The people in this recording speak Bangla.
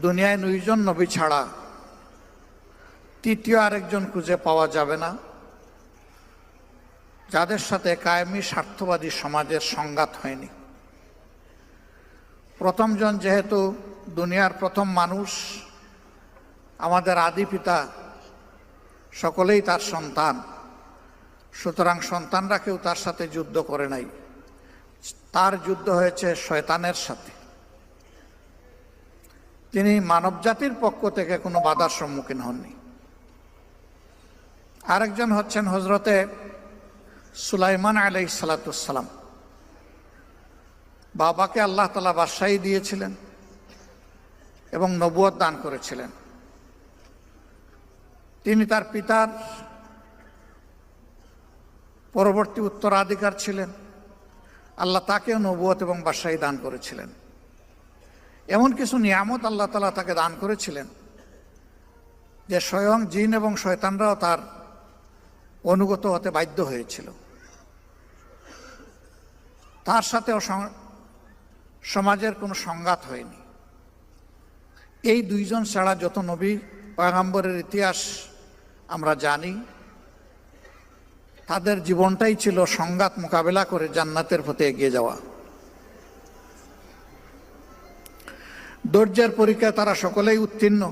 দুনিয়ায় 9 জন নবী ছাড়া তৃতীয় আরেকজন খুঁজে পাওয়া যাবে না যাদের সাথে কায়েমি স্বার্থবাদী সমাজের সংঘাত হয়নি। প্রথমজন যেহেতু দুনিয়ার প্রথম মানুষ, আমাদের আদি পিতা, সকলেই তার সন্তান, সুতরাং সন্তানরা কেউ তার সাথে যুদ্ধ করে নাই। তার যুদ্ধ হয়েছে শয়তানের সাথে। তিনি মানবজাতির পক্ষ থেকে কোনো বাধার সম্মুখীন হননি। আরেকজন হচ্ছেন হজরতে সুলাইমান আলাইহিস সালাম। বাবাকে আল্লাহ তাআলা বাদশাহী দিয়েছিলেন এবং নবুয়ত দান করেছিলেন। তিনি তার পিতার পরবর্তী উত্তরাধিকার ছিলেন। আল্লাহ তাকেও নবুয়ত এবং বাদশাহী দান করেছিলেন। এমন কিছু নিয়ামত আল্লাহ তাআলা তাকে দান করেছিলেন যে স্বয়ং জিন এবং শয়তানরাও তার অনুগত হতে বাধ্য হয়েছিল। তার সাথেও সমাজের কোনো সংঘাত হয়নি। এই দুইজন ছাড়া যত নবী পয়গম্বরের ইতিহাস আমরা জানি, তাদের জীবনটাই ছিল সংঘাত মোকাবেলা করে জান্নাতের পথে এগিয়ে যাওয়া। ধৈর্যের পরীক্ষায় তারা সকলেই উত্তীর্ণ।